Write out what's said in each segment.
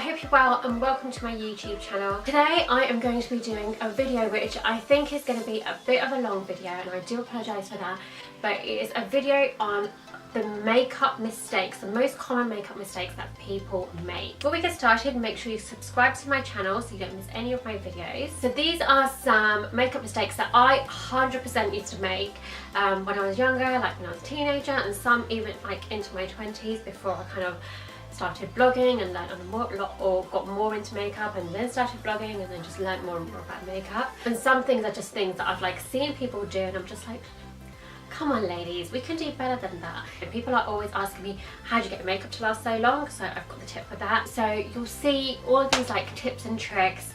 hope you're well and welcome to my YouTube channel. Today I am going to be doing a video which I think is going to be a bit of a long video, and I do apologise for that, but it is a video on the makeup mistakes, the most common makeup mistakes that people make. Before we get started, make sure you subscribe to my channel so you don't miss any of my videos. So these are some makeup mistakes that I 100% used to make when I was younger, like when I was a teenager, and some even like into my 20s before I kind of started blogging and learned or got more into makeup, and then started blogging and then just learned more and more about makeup. And some things are just things that I've like seen people do and I'm just like, come on ladies, we can do better than that. And people are always asking me, how do you get your makeup to last so long? So I've got the tip for that. So you'll see all of these like tips and tricks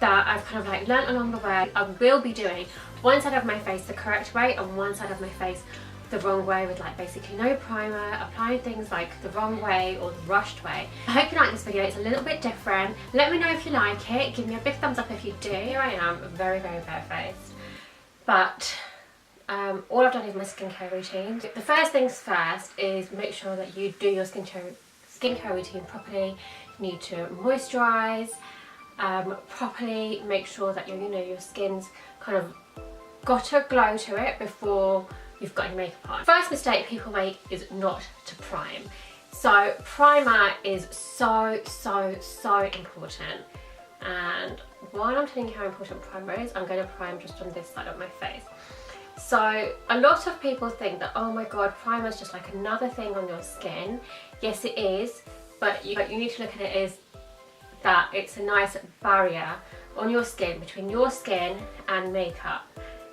that I've kind of like learnt along the way. I will be doing one side of my face the correct way and one side of my face the wrong way, with like basically no primer, applying things like the wrong way or the rushed way. I hope you like this video. It's a little bit different. Let me know if you like it. Give me a big thumbs up if you do. Here I am, very bare-faced, but all I've done is my skincare routine. The first things first is make sure that you do your skincare routine properly. You need to moisturise properly. Make sure that your skin's kind of got a glow to it before you've got your makeup on. First mistake people make is not to prime. So primer is so important, and while I'm telling you how important primer is, I'm going to prime just on this side of my face. So a lot of people think that, oh my god, primer is just like another thing on your skin. Yes it is, but you need to look at it as that it's a nice barrier on your skin, between your skin and makeup.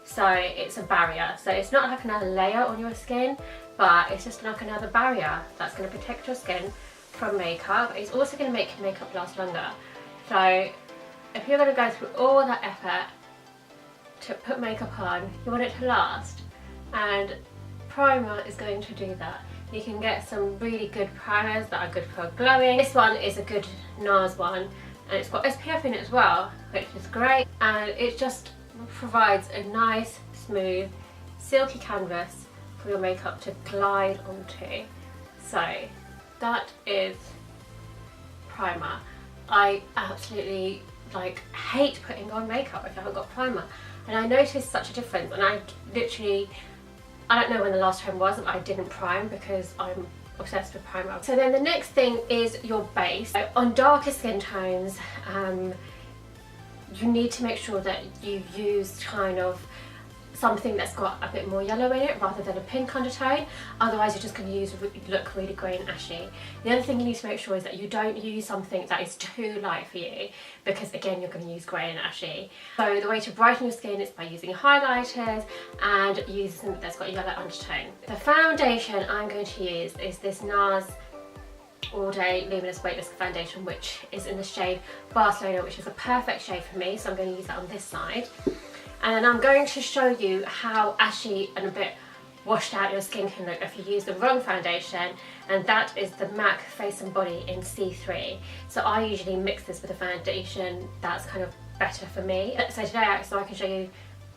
So it's a barrier, so it's not like another layer on your skin, but it's just like another barrier that's going to protect your skin from makeup. It's also going to make your makeup last longer. So if you're going to go through all that effort to put makeup on, you want it to last, and primer is going to do that. You can get some really good primers that are good for glowing. This one is a good NARS one, and it's got SPF in it as well, which is great, and it just provides a nice, smooth, silky canvas for your makeup to glide onto. So that is primer. I absolutely hate putting on makeup if I haven't got primer, and I noticed such a difference, and I don't know when the last time was that I didn't prime, because I'm obsessed with primer. So then the next thing is your base. So on darker skin tones, you need to make sure that you use kind of something that's got a bit more yellow in it rather than a pink undertone, otherwise you're just going to look really grey and ashy. The other thing you need to make sure is that you don't use something that is too light for you, because again you're going to use grey and ashy. So the way to brighten your skin is by using highlighters and using something that's got a yellow undertone. The foundation I'm going to use is this NARS All Day Luminous Weightless Foundation, which is in the shade Barcelona, which is a perfect shade for me, so I'm going to use that on this side. And then I'm going to show you how ashy and a bit washed out your skin can look if you use the wrong foundation, and that is the MAC Face and Body in C3. So I usually mix this with a foundation that's kind of better for me. So today, so I can show you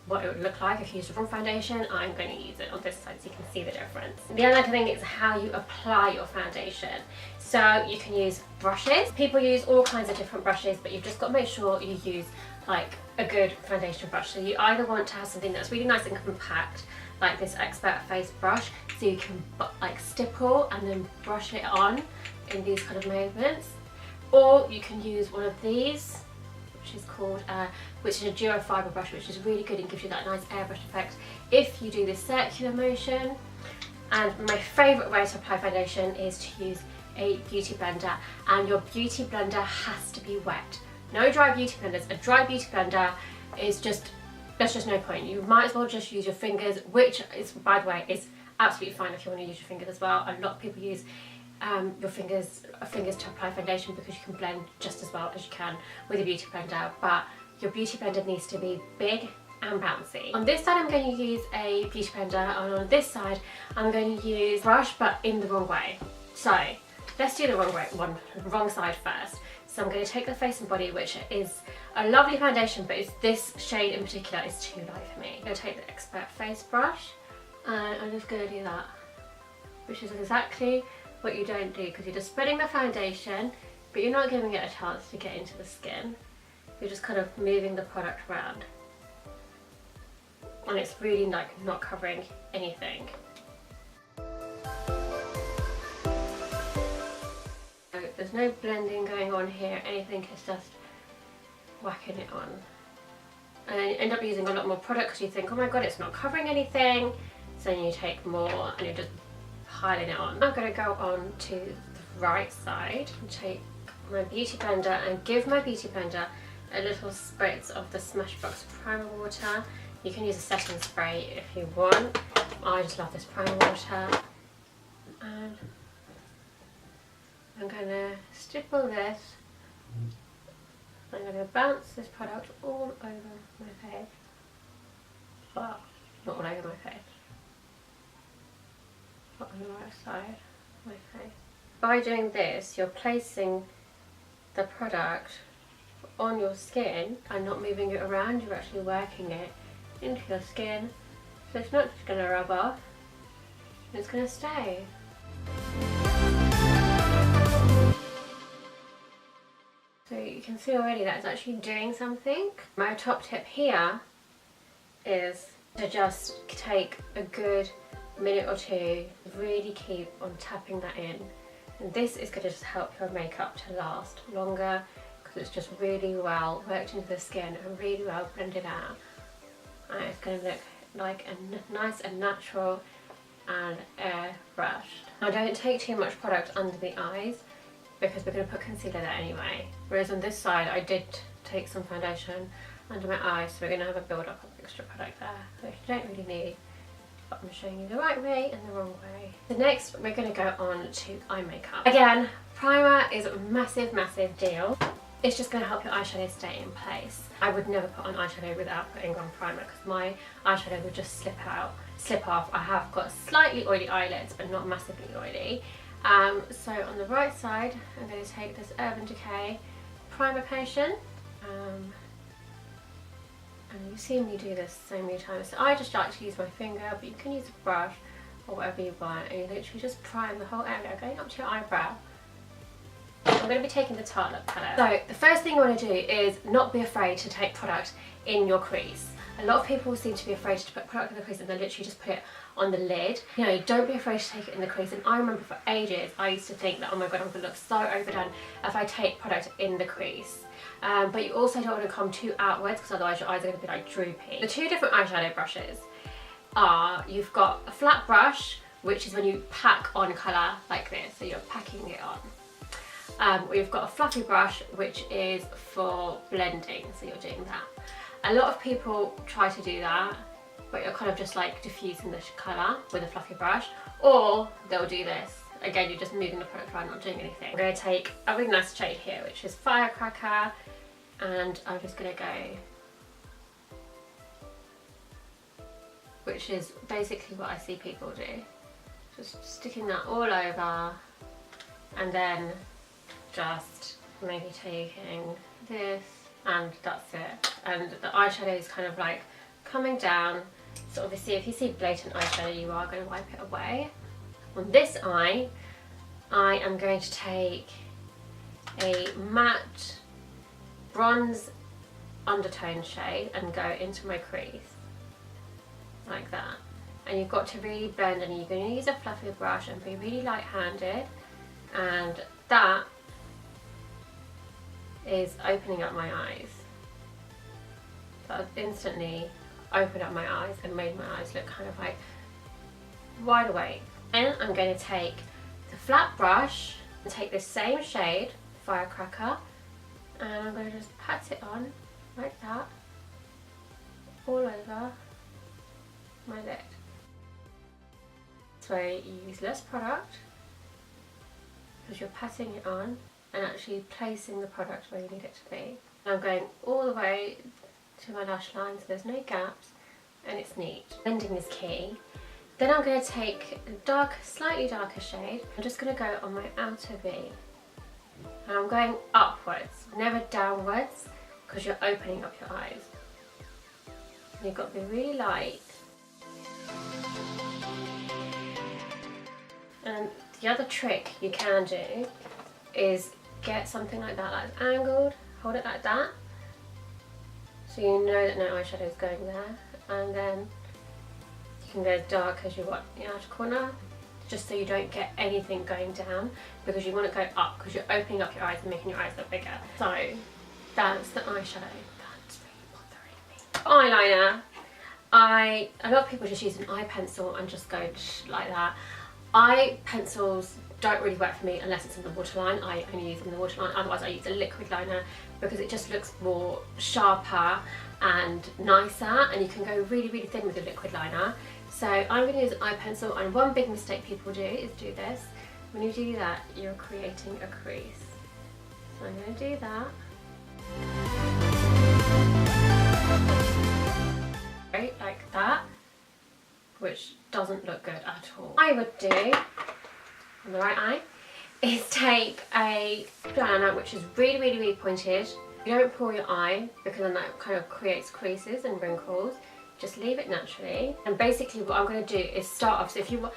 what it would look like if you use the wrong foundation, I'm going to use it on this side so you can see the difference. The other thing is how you apply your foundation. So you can use brushes. People use all kinds of different brushes, but you've just got to make sure you use like a good foundation brush. So you either want to have something that's really nice and compact, like this Expert Face brush, so you can like stipple and then brush it on in these kind of movements, or you can use one of these, which is called which is a duo fibre brush, which is really good and gives you that nice airbrush effect if you do this circular motion. And my favourite way to apply foundation is to use a beauty blender, and your beauty blender has to be wet. No dry beauty blenders. A dry beauty blender is just, there's just no point. You might as well just use your fingers, which is, by the way, is absolutely fine if you want to use your fingers as well. A lot of people use your fingers to apply foundation because you can blend just as well as you can with a beauty blender, but your beauty blender needs to be big and bouncy. On this side I'm going to use a beauty blender, and on this side I'm going to use a brush, but in the wrong way. So let's do the wrong side first. So I'm going to take the Face and Body, which is a lovely foundation, but it's this shade in particular is too light for me. I'm going to take the Expert Face brush, and I'm just going to do that, which is exactly what you don't do, because you're just spreading the foundation but you're not giving it a chance to get into the skin. You're just kind of moving the product around. And it's really like not covering anything. So there's no blending going on here, anything, it's just whacking it on. And then you end up using a lot more product because you think, oh my god, it's not covering anything. So then you take more and you're just piling it on. I'm going to go on to the right side and take my beauty blender and give my beauty blender a little spritz of the Smashbox primer water. You can use a setting spray if you want. I just love this primer water. And I'm going to stipple this. I'm going to bounce this product all over my face. Well, not all over my face, but on the right side of my face. By doing this, you're placing the product on your skin and not moving it around. You're actually working it into your skin, so it's not just going to rub off, it's going to stay. So you can see already that it's actually doing something. My top tip here is to just take a good minute or two, really keep on tapping that in. And this is going to just help your makeup to last longer because it's just really well worked into the skin and really well blended out. And it's going to look like a nice and natural and airbrushed. I don't take too much product under the eyes because we're going to put concealer there anyway. Whereas on this side I did take some foundation under my eyes, so we're going to have a build up of extra product there, which you don't really need. But I'm showing you the right way and the wrong way. So next we're going to go on to eye makeup. Again, primer is a massive deal. It's just going to help your eyeshadow stay in place. I would never put on eyeshadow without putting on primer because my eyeshadow would just slip off. I have got slightly oily eyelids but not massively oily. So on the right side I'm going to take this Urban Decay primer potion. And you've seen me do this so many times. So I just like to use my finger, but you can use a brush or whatever you want, and you literally just prime the whole area going up to your eyebrow. I'm going to be taking the Tarte Look palette. So the first thing you want to do is not be afraid to take product in your crease. A lot of people seem to be afraid to put product in the crease and they literally just put it on the lid. You know, don't be afraid to take it in the crease. And I remember for ages I used to think that, oh my god, I'm going to look so overdone if I take product in the crease. But you also don't want to come too outwards because otherwise your eyes are going to be like droopy. The two different eyeshadow brushes are, you've got a flat brush, which is when you pack on colour like this, so you're packing it on. We've got a fluffy brush, which is for blending, so you're doing that. A lot of people try to do that, but you're kind of just like diffusing the colour with a fluffy brush, or they'll do this. Again, you're just moving the product around, not doing anything. I'm going to take a really nice shade here, which is Firecracker, and I'm just going to go, which is basically what I see people do. Just sticking that all over, and then just maybe taking this, and that's it. And the eyeshadow is kind of like coming down. So obviously if you see blatant eyeshadow, you are going to wipe it away. On this eye, I am going to take a matte bronze undertone shade and go into my crease, like that. And you've got to really blend, and you're going to use a fluffy brush and be really light-handed. And that is opening up my eyes. So I've instantly opened up my eyes and made my eyes look kind of like wide awake. Then I'm going to take the flat brush and take this same shade, Firecracker, and I'm going to just pat it on like that all over my lid. So you use less product because you're patting it on and actually placing the product where you need it to be. And I'm going all the way to my lash line so there's no gaps and it's neat. Blending is key. Then I'm going to take a dark, slightly darker shade. I'm just going to go on my outer V. And I'm going upwards, never downwards, because you're opening up your eyes. And you've got to be really light. And the other trick you can do is get something like that, like angled, hold it like that, so you know that no eyeshadow is going there, and then you can go as dark as you want in the outer corner, just so you don't get anything going down, because you want to go up, because you're opening up your eyes and making your eyes look bigger. So that's the eyeshadow. That's really bothering me. Eyeliner. A lot of people just use an eye pencil and just go like that. Eye pencils don't really work for me unless it's in the waterline. I only use them in the waterline, otherwise I use a liquid liner because it just looks more sharper and nicer, and you can go really, really thin with a liquid liner. So I'm going to use an eye pencil, and one big mistake people do is do this. When you do that, you're creating a crease. So I'm going to do that. Right, like that, which doesn't look good at all. I would do, on the right eye, is take a liner which is really, really, really pointed. You don't pull your eye because then that kind of creates creases and wrinkles. Just leave it naturally. And basically what I'm going to do is start off, so if you want,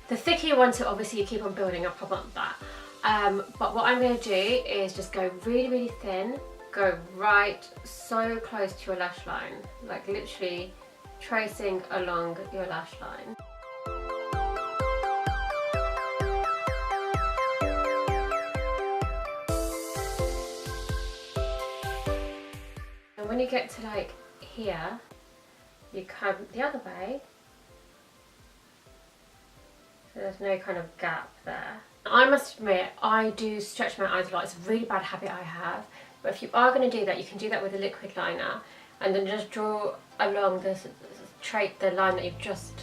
the thicker you want it, obviously you keep on building up above that. But what I'm going to do is just go really, really thin, go right so close to your lash line, like literally tracing along your lash line. And when you get to like here, you come the other way, so there's no kind of gap there. I must admit, I do stretch my eyes a lot. It's a really bad habit I have, but if you are going to do that, you can do that with a liquid liner, and then just draw along the line that you've just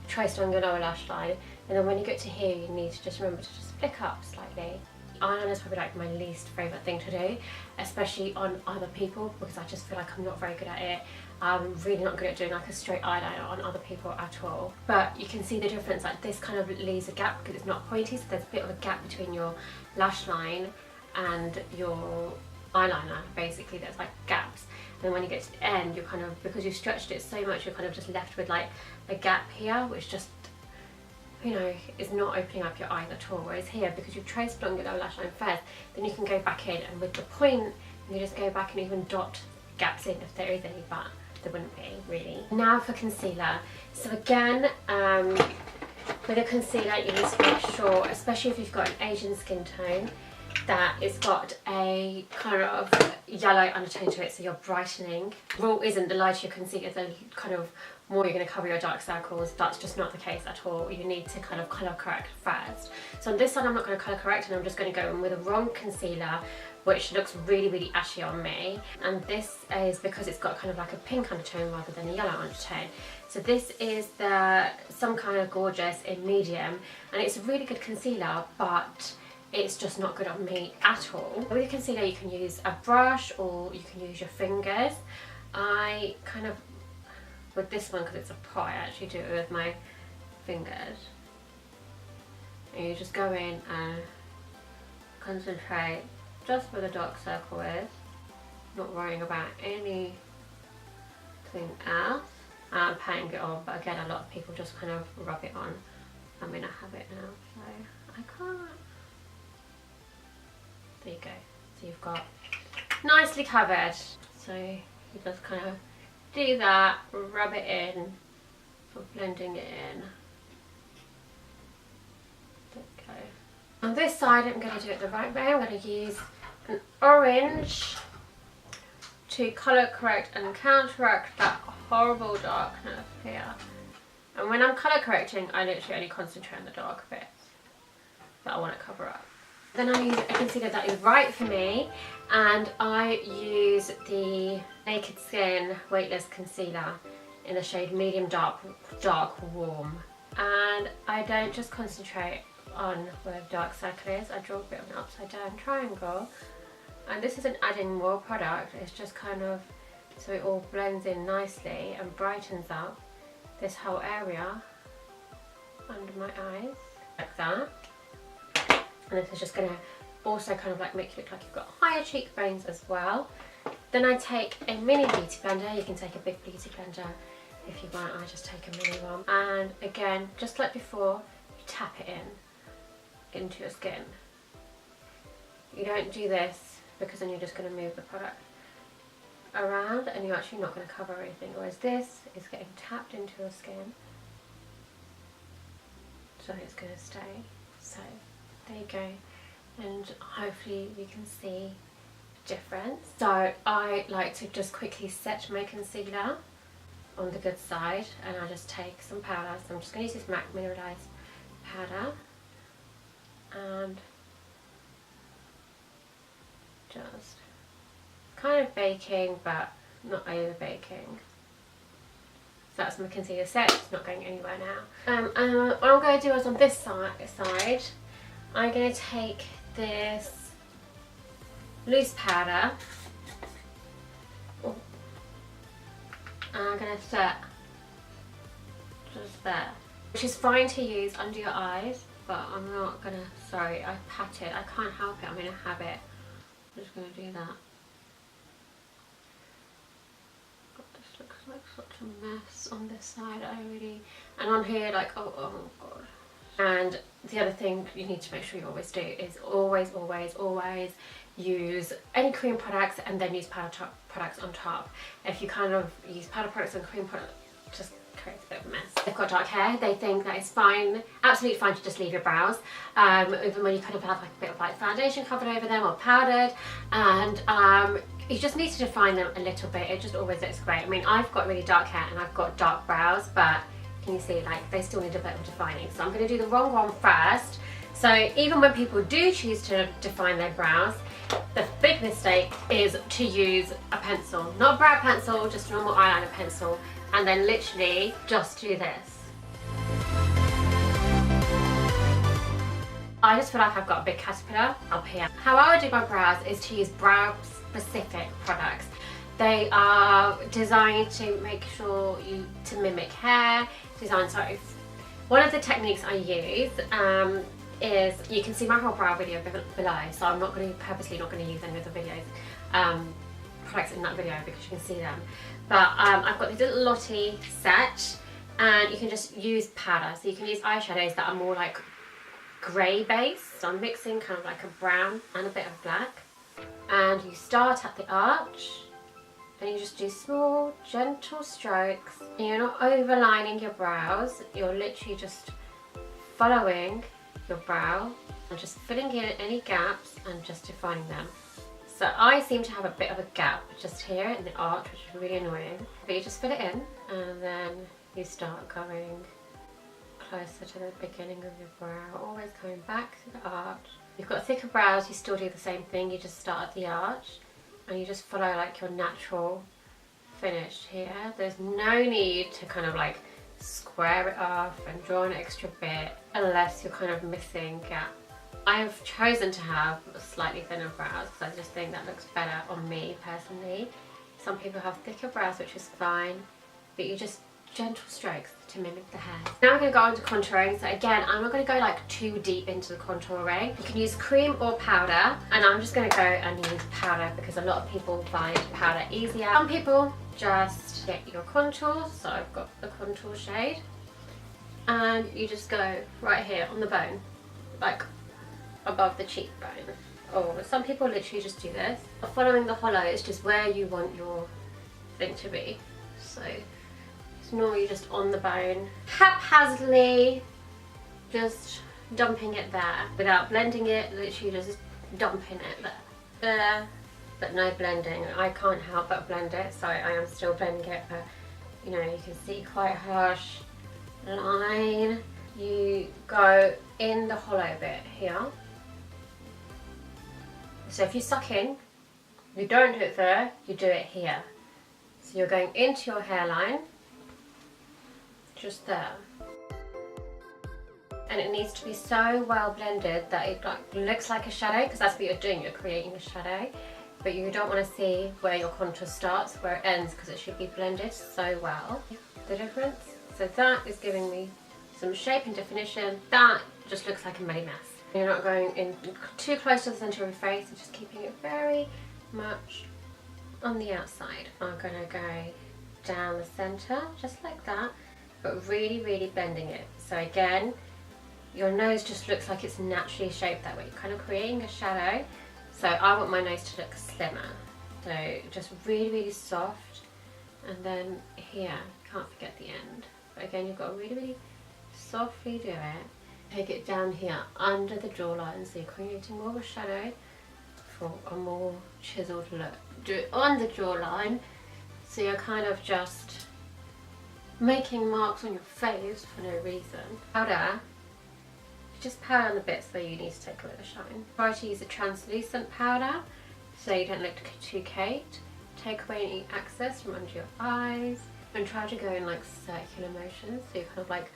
traced on your lower lash line, and then when you get to here, you need to just remember to just flick up slightly. Eyeliner is probably like my least favourite thing to do, especially on other people, because I just feel like I'm not very good at it. I'm really not good at doing like a straight eyeliner on other people at all. But you can see the difference, like this kind of leaves a gap because it's not pointy, so there's a bit of a gap between your lash line and your eyeliner. Basically there's like gaps, and when you get to the end, you're kind of, because you stretched it so much, you're kind of just left with like a gap here, which just, you know, is not opening up your eyes at all. Whereas here, because you've traced along your lower lash line first, then you can go back in, and with the point you just go back and even dot gaps in if there is any, but there wouldn't be really. Now for concealer. So again, with a concealer you need to make sure, especially if you've got an Asian skin tone, that it's got a kind of yellow undertone to it, so you're brightening. The rule isn't the lighter your concealer, the kind of more you're going to cover your dark circles. That's just not the case at all. You need to kind of colour correct first. So on this side I'm not going to colour correct, and I'm just going to go in with a wrong concealer, which looks really, really ashy on me. And this is because it's got kind of like a pink undertone rather than a yellow undertone. So this is Some Kind of Gorgeous in medium, and it's a really good concealer, but it's just not good on me at all. With a concealer you can use a brush or you can use your fingers. I kind of, with this one, because it's a pot, I actually do it with my fingers. And you just go in and concentrate just where the dark circle is, not worrying about anything else. I'm patting it on, but again a lot of people just kind of rub it on. I mean, I have it now, so I can't. There you go. So you've got nicely covered. So you just kind of do that, rub it in, sort of blending it in. There we go. On this side I'm going to do it the right way. I'm going to use an orange to colour correct and counteract that horrible darkness here. And when I'm colour correcting, I literally only concentrate on the dark bits that I want to cover up. Then I use a concealer that is right for me, and I use the Naked Skin Weightless Concealer in the shade Medium Dark Warm. And I don't just concentrate on where the dark circle is, I draw a bit of an upside down triangle. And this isn't adding more product, it's just kind of so it all blends in nicely and brightens up this whole area under my eyes, like that. And this is just going to also kind of like make you look like you've got higher cheekbones as well. Then I take a mini beauty blender. You can take a big beauty blender if you want, I just take a mini one. And again, just like before, you tap it into your skin. You don't do this because then you're just going to move the product around and you're actually not going to cover anything, whereas this is getting tapped into your skin, so it's going to stay. So there you go, and hopefully you can see the difference. So I like to just quickly set my concealer on the good side, and I just take some powder. So I'm just going to use this MAC mineralized powder and just kind of baking but not over baking. So that's my concealer set, it's not going anywhere now. And what I'm going to do is on this side, I'm going to take this loose powder and I'm going to set just there, which is fine to use under your eyes, but I'm not going to, sorry, I pat it, I can't help it, I'm in a habit. I'm just going to do that. God, this looks like such a mess on this side, and on here, like, oh god. And the other thing you need to make sure you always do is always use any cream products and then use powder products on top. If you kind of use powder products and cream products, just creates a bit of a mess. They've got dark hair, they think that it's fine, absolutely fine to just leave your brows, even when you kind of have like a bit of like foundation covered over them or powdered, and you just need to define them a little bit. It just always looks great. I mean, I've got really dark hair and I've got dark brows, but can you see, like, they still need a bit of defining. So I'm going to do the wrong one first. So even when people do choose to define their brows, the big mistake is to use a pencil, not a brow pencil, just a normal eyeliner pencil, and then literally just do this. I just feel like I've got a big caterpillar up here. How I would do my brows is to use brow specific products. They are designed to make sure to mimic hair, one of the techniques I use is, you can see my whole brow video below, so I'm purposely not going to use any of the videos, products in that video because you can see them. But I've got this little Lottie set, and you can just use powder. So you can use eyeshadows that are more like grey based. So I'm mixing kind of like a brown and a bit of black. And you start at the arch, and you just do small, gentle strokes. And you're not overlining your brows, you're literally just following your brow and just filling in any gaps and just defining them. So I seem to have a bit of a gap just here in the arch, which is really annoying. But you just fill it in, and then you start going closer to the beginning of your brow, always coming back to the arch. You've got thicker brows, you still do the same thing, you just start at the arch and you just follow like your natural finish here. There's no need to kind of like square it off and draw an extra bit unless you're kind of missing gap. I've chosen to have slightly thinner brows because I just think that looks better on me personally. Some people have thicker brows, which is fine, but you just gentle strokes to mimic the hair. Now I'm going to go on to contouring. So again, I'm not going to go like too deep into the contouring. You can use cream or powder, and I'm just going to go and use powder because a lot of people find powder easier. Some people just get your contours, so I've got the contour shade, and you just go right here on the bone, like above the cheekbone. Or some people literally just do this. Following the hollow is just where you want your thing to be. So it's normally just on the bone, haphazardly just dumping it there without blending it, literally just dumping it there, but no blending. I can't help but blend it, so I am still blending it, but you know, you can see quite a harsh line. You go in the hollow bit here. So if you suck in, you don't do it there, you do it here. So you're going into your hairline, just there. And it needs to be so well blended that it looks like a shadow, because that's what you're doing, you're creating a shadow. But you don't want to see where your contour starts, where it ends, because it should be blended so well. The difference? So that is giving me some shape and definition. That just looks like a muddy mess. You're not going in too close to the centre of your face, you're just keeping it very much on the outside. I'm going to go down the centre, just like that, but really, really blending it. So again, your nose just looks like it's naturally shaped that way. You're kind of creating a shadow, So I want my nose to look slimmer. So just really, really soft. And then here, can't forget the end. But again, you've got to really, really softly do it. Take it down here under the jawline, so you're creating more of a shadow for a more chiseled look. Do it on the jawline, so you're kind of just making marks on your face for no reason. Powder, just powder on the bits where you need to take a bit of shine. Try to use a translucent powder, so you don't look too caked. Take away any excess from under your eyes, and try to go in like circular motions, so you're kind of like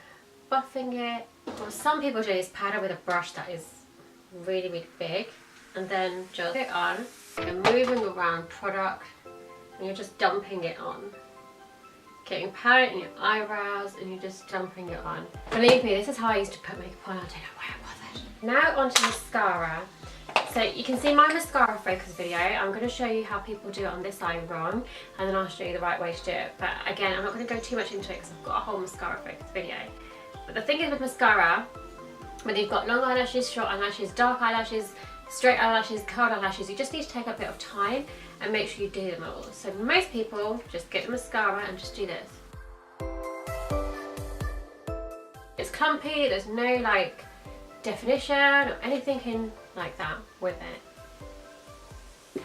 buffing it. What some people do is powder with a brush that is really, really big, and then just put it on. You're moving around product, and you're just dumping it on. Getting powder in your eyebrows, and you're just dumping it on. Believe me, this is how I used to put makeup on. I don't know why I bothered. Now onto mascara. So you can see my mascara focus video. I'm going to show you how people do it on this eye wrong, and then I'll show you the right way to do it. But again, I'm not going to go too much into it because I've got a whole mascara focus video. But the thing is with mascara, whether you've got long eyelashes, short eyelashes, dark eyelashes, straight eyelashes, curled eyelashes, you just need to take a bit of time and make sure you do them all. So most people just get the mascara and just do this. It's clumpy, there's no like definition or anything in like that with it.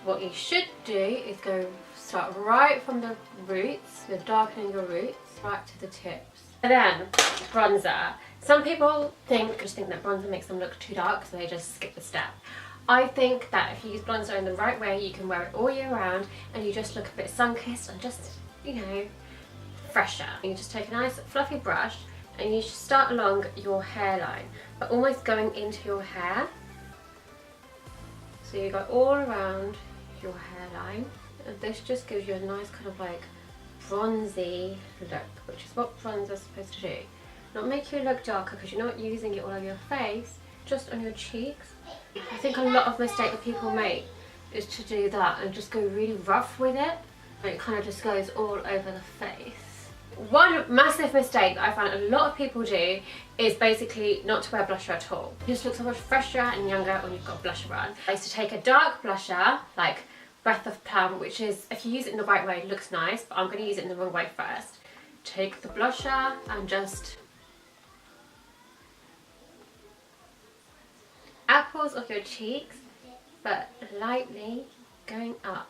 What you should do is start right from the roots, with darkening your roots, right to the tips. And then bronzer. Some people just think that bronzer makes them look too dark, so they just skip the step. I think that if you use bronzer in the right way, you can wear it all year round and you just look a bit sun-kissed and just, you know, fresher. You just take a nice fluffy brush and you start along your hairline, but almost going into your hair. So you go all around your hairline, and this just gives you a nice kind of like bronzy look, which is what bronzer is supposed to do. Not make you look darker because you're not using it all over your face, just on your cheeks. I think a lot of mistake that people make is to do that and just go really rough with it, and it kind of just goes all over the face. One massive mistake that I find a lot of people do is basically not to wear blusher at all. You just look so much fresher and younger when you've got a blusher on. I used to take a dark blusher, like Breath of Plum, which is, if you use it in the right way, it looks nice, but I'm going to use it in the wrong way first. Take the blusher and just apples of your cheeks, but lightly going up.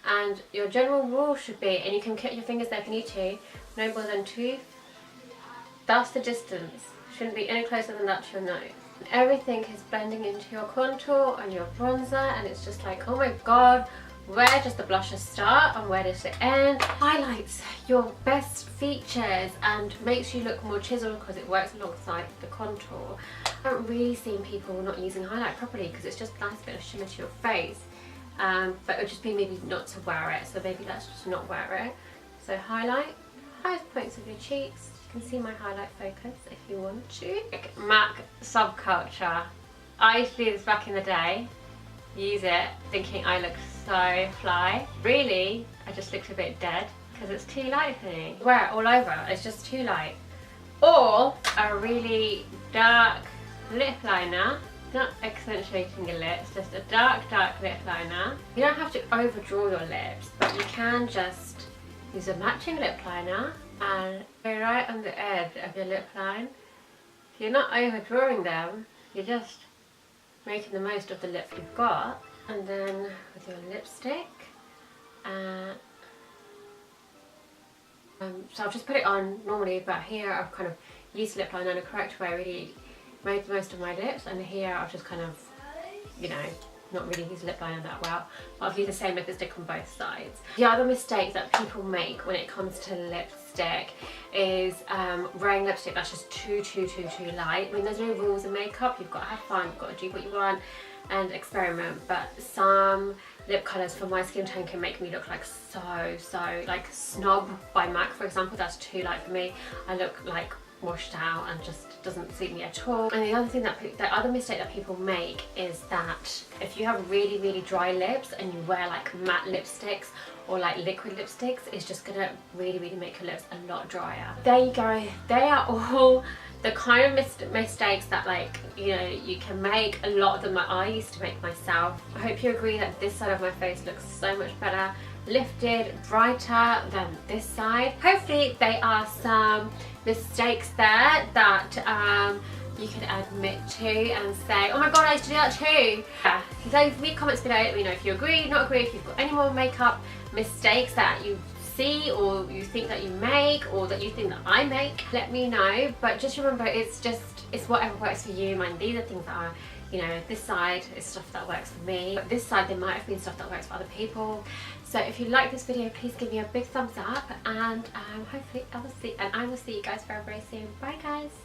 And your general rule should be, and you can cut your fingers there if you need to, no more than 2. That's the distance. Shouldn't be any closer than that to your nose. Everything is blending into your contour and your bronzer, and it's just like, oh my god, where does the blusher start and where does it end? Highlights your best features and makes you look more chiseled because it works alongside the contour. I haven't really seen people not using highlight properly because it's just a nice bit of shimmer to your face. But it would just be maybe not to wear it, so maybe let's just not wear it. So highlight, highest points of your cheeks. You can see my highlight focus if you want to. MAC Subculture. I used to do this back in the day, use it thinking I look so fly. Really, I just looked a bit dead because it's too light for me. Wear it all over, it's just too light. Or a really dark lip liner. Not accentuating your lips, just a dark lip liner. You don't have to overdraw your lips, but you can just use a matching lip liner and go right on the edge of your lip line. You're not overdrawing them, you're just making the most of the lip you've got. And then with your lipstick, so I've just put it on normally, but here I've kind of used the lip liner in a correct way, really made the most of my lips, and here I've just kind of, you know, not really used lip liner that well, but I've used the same lipstick on both sides. The other mistake that people make when it comes to lipstick is wearing lipstick that's just too light. I mean, there's no rules in makeup, you've got to have fun, you've got to do what you want and experiment, but some lip colours for my skin tone can make me look like so like Snob by MAC, for example. That's too light for me. I look like washed out and just doesn't suit me at all. And the other thing the other mistake that people make is that if you have really dry lips and you wear like matte lipsticks or like liquid lipsticks is just gonna really make your lips a lot drier. There you go. They are all the kind of mistakes that, like, you know, you can make. A lot of them I used to make myself. I hope you agree that this side of my face looks so much better, lifted, brighter than this side. Hopefully there are some mistakes there that you can admit to and say, oh my god, I used to do that too. Yeah, leave me comments below, let me know if you agree, not agree, if you've got any more makeup mistakes that you see or you think that you make or that you think that I make. Let me know, but just remember, it's whatever works for you. Mind, these are things that are, you know, this side is stuff that works for me, but this side there might have been stuff that works for other people. So if you like this video, please give me a big thumbs up, and hopefully I will see you guys very soon. Bye guys.